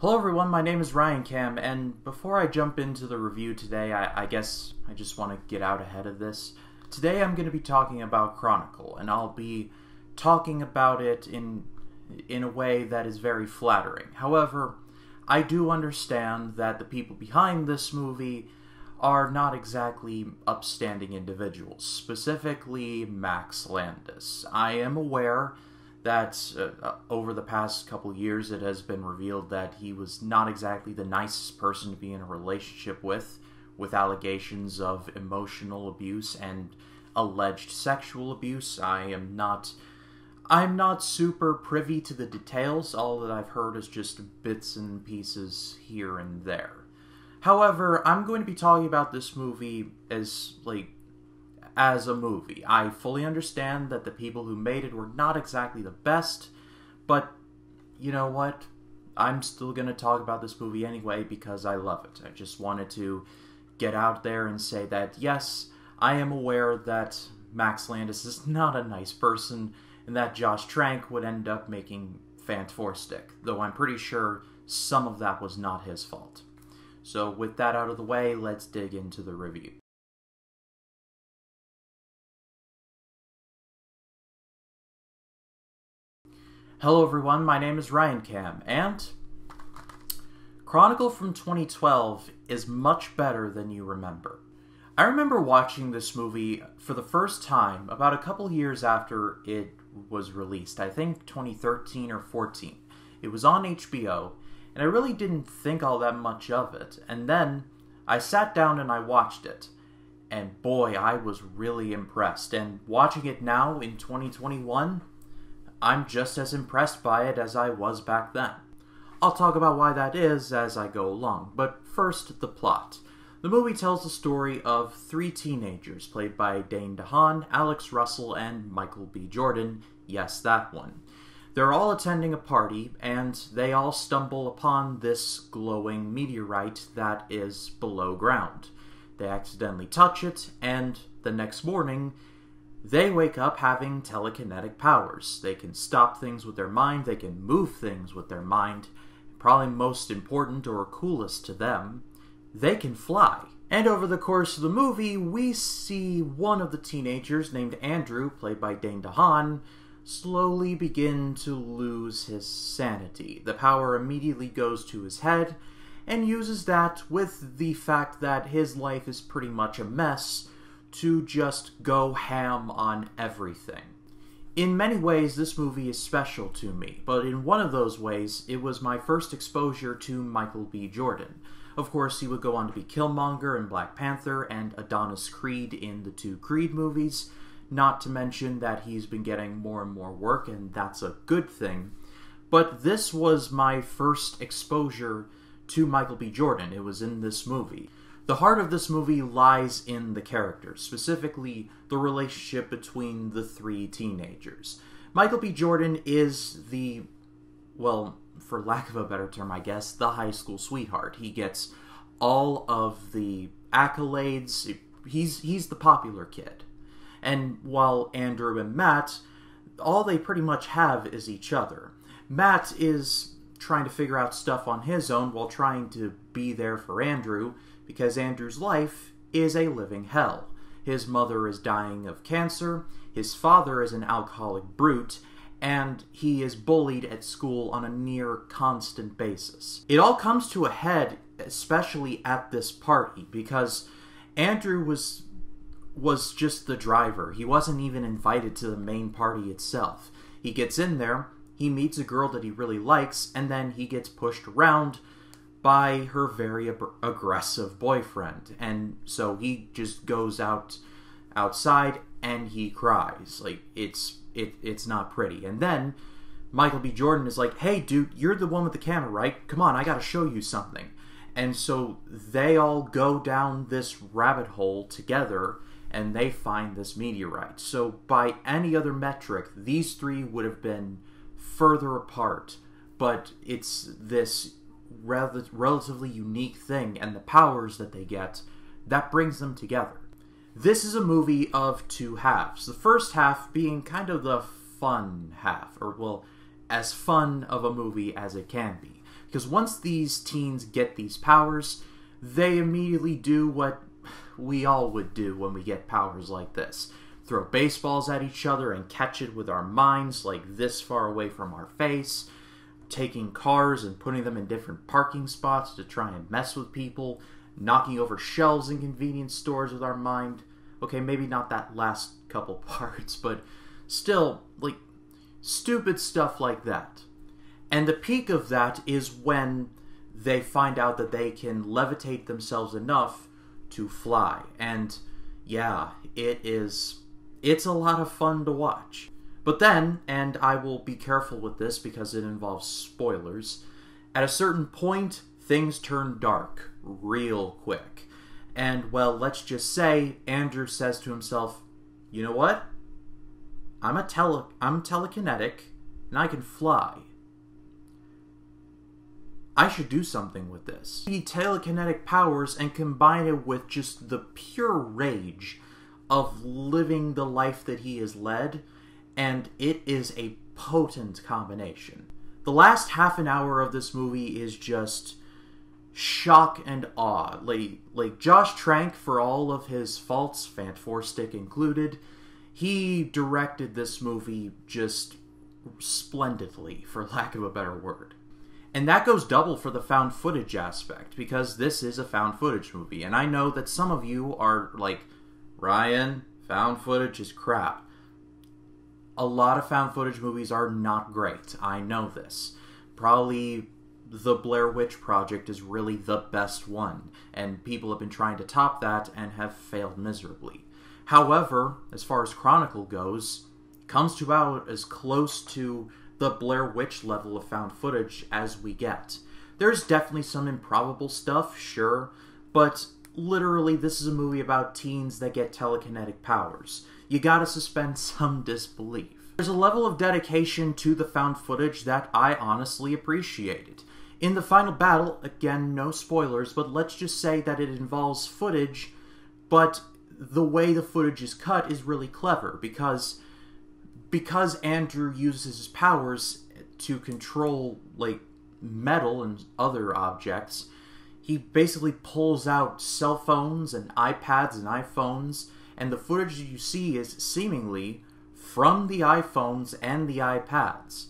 Hello everyone, my name is Ryan Cam, and before I jump into the review today, I guess I just want to get out ahead of this. Today I'm going to be talking about Chronicle, and I'll be talking about it in a way that is very flattering. However, I do understand that the people behind this movie are not exactly upstanding individuals, specifically Max Landis. I am aware that over the past couple years it has been revealed that he was not exactly the nicest person to be in a relationship with allegations of emotional abuse and alleged sexual abuse. I'm not super privy to the details. All that I've heard is just bits and pieces here and there. However, I'm going to be talking about this movie as a movie. I fully understand that the people who made it were not exactly the best, but you know what? I'm still going to talk about this movie anyway because I love it. I just wanted to get out there and say that, yes, I am aware that Max Landis is not a nice person and that Josh Trank would end up making Fantastic, though I'm pretty sure some of that was not his fault. So with that out of the way, let's dig into the review. Hello everyone, my name is Ryan Cam, and Chronicle from 2012 is much better than you remember. I remember watching this movie for the first time about a couple years after it was released. I think 2013 or 14. It was on HBO, and I really didn't think all that much of it. And then I sat down and I watched it, and boy, I was really impressed. And watching it now in 2021, I'm just as impressed by it as I was back then. I'll talk about why that is as I go along, but first, the plot. The movie tells the story of three teenagers, played by Dane DeHaan, Alex Russell, and Michael B. Jordan. Yes, that one. They're all attending a party, and they all stumble upon this glowing meteorite that is below ground. They accidentally touch it, and the next morning, they wake up having telekinetic powers. They can stop things with their mind, they can move things with their mind. Probably most important or coolest to them, they can fly. And over the course of the movie, we see one of the teenagers, named Andrew, played by Dane DeHaan, slowly begin to lose his sanity. The power immediately goes to his head, and uses that with the fact that his life is pretty much a mess to just go ham on everything. In many ways, this movie is special to me, but in one of those ways, it was my first exposure to Michael B. Jordan. Of course, he would go on to be Killmonger in Black Panther and Adonis Creed in the two Creed movies, not to mention that he's been getting more and more work, and that's a good thing. But this was my first exposure to Michael B. Jordan. It was in this movie. The heart of this movie lies in the characters, specifically the relationship between the three teenagers. Michael B. Jordan is the, well, for lack of a better term, I guess, the high school sweetheart. He gets all of the accolades. He's the popular kid. And while Andrew and Matt, all they pretty much have is each other. Matt is trying to figure out stuff on his own while trying to be there for Andrew, because Andrew's life is a living hell. His mother is dying of cancer, his father is an alcoholic brute, and he is bullied at school on a near constant basis. It all comes to a head, especially at this party, because Andrew was just the driver. He wasn't even invited to the main party itself. He gets in there, he meets a girl that he really likes, and then he gets pushed around by her very aggressive boyfriend. And so he just goes outside and he cries. Like, it's not pretty. And then Michael B. Jordan is like, "Hey dude, you're the one with the camera, right? Come on, I gotta show you something." And so they all go down this rabbit hole together and they find this meteorite. So by any other metric, these three would have been further apart, but it's this relatively unique thing, and the powers that they get, that brings them together. This is a movie of two halves. The first half being kind of the fun half, or well, as fun of a movie as it can be. Because once these teens get these powers, they immediately do what we all would do when we get powers like this. Throw baseballs at each other and catch it with our minds like this far away from our face. Taking cars and putting them in different parking spots to try and mess with people. Knocking over shelves in convenience stores with our mind. Okay, maybe not that last couple parts, but still, like, stupid stuff like that. And the peak of that is when they find out that they can levitate themselves enough to fly. And yeah, it's a lot of fun to watch. But then, and I will be careful with this because it involves spoilers, at a certain point, things turn dark real quick. And, well, let's just say Andrew says to himself, you know what? I'm telekinetic, and I can fly. I should do something with this. The telekinetic powers and combine it with just the pure rage of living the life that he has led, and it is a potent combination. The last half an hour of this movie is just shock and awe. Like Josh Trank, for all of his faults, Fant Four Stick included, he directed this movie just splendidly, for lack of a better word. And that goes double for the found footage aspect, because this is a found footage movie. And I know that some of you are like, Ryan, found footage is crap. A lot of found footage movies are not great. I know this. Probably the Blair Witch Project is really the best one, and people have been trying to top that and have failed miserably. However, as far as Chronicle goes, it comes to about as close to the Blair Witch level of found footage as we get. There's definitely some improbable stuff, sure, but literally this is a movie about teens that get telekinetic powers. You gotta suspend some disbelief. There's a level of dedication to the found footage that I honestly appreciated. In the final battle, again, no spoilers, but let's just say that it involves footage, but the way the footage is cut is really clever, because Andrew uses his powers to control, like, metal and other objects, he basically pulls out cell phones and iPads and iPhones, and the footage that you see is seemingly from the iPhones and the iPads.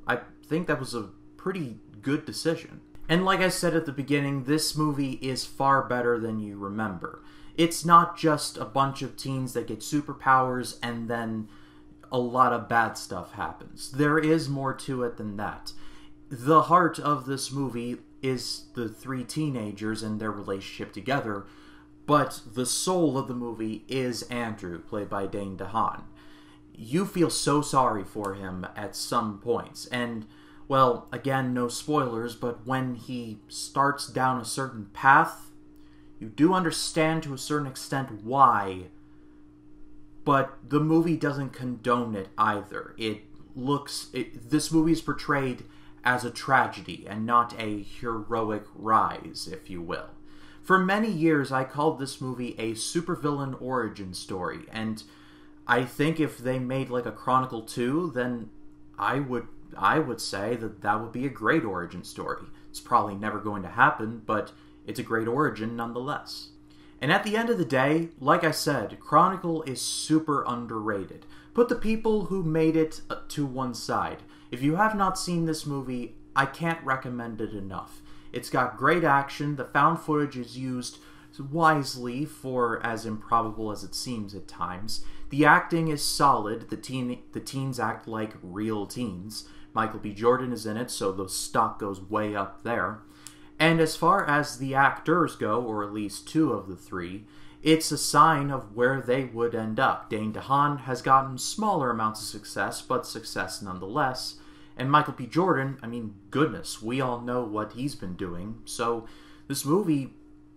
I think that was a pretty good decision. And like I said at the beginning, this movie is far better than you remember. It's not just a bunch of teens that get superpowers and then a lot of bad stuff happens. There is more to it than that. The heart of this movie is the three teenagers and their relationship together, but the soul of the movie is Andrew, played by Dane DeHaan. You feel so sorry for him at some points, and, well, again, no spoilers, but when he starts down a certain path, you do understand to a certain extent why, but the movie doesn't condone it either. This movie is portrayed as a tragedy and not a heroic rise, if you will. For many years, I called this movie a supervillain origin story, and I think if they made like a Chronicle 2, then I would say that that would be a great origin story. It's probably never going to happen, but it's a great origin nonetheless. And at the end of the day, like I said, Chronicle is super underrated. Put the people who made it to one side. If you have not seen this movie, I can't recommend it enough. It's got great action, the found footage is used wisely for as improbable as it seems at times. The acting is solid, the teens act like real teens. Michael B. Jordan is in it, so the stock goes way up there. And as far as the actors go, or at least two of the three, it's a sign of where they would end up. Dane DeHaan has gotten smaller amounts of success, but success nonetheless. And Michael B. Jordan, I mean, goodness, we all know what he's been doing. So this movie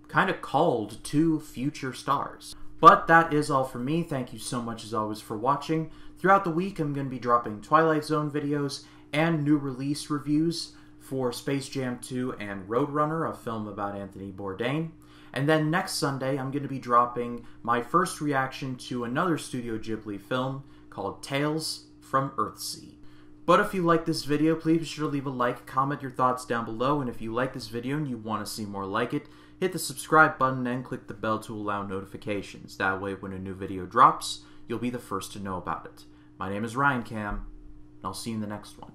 kind of called two future stars. But that is all for me. Thank you so much as always for watching. Throughout the week, I'm going to be dropping Twilight Zone videos and new release reviews for Space Jam 2 and Roadrunner, a film about Anthony Bourdain. And then next Sunday, I'm going to be dropping my first reaction to another Studio Ghibli film called Tales from Earthsea. But if you like this video, please be sure to leave a like, comment your thoughts down below, and if you like this video and you want to see more like it, hit the subscribe button and click the bell to allow notifications. That way when a new video drops, you'll be the first to know about it. My name is Ryan Cam, and I'll see you in the next one.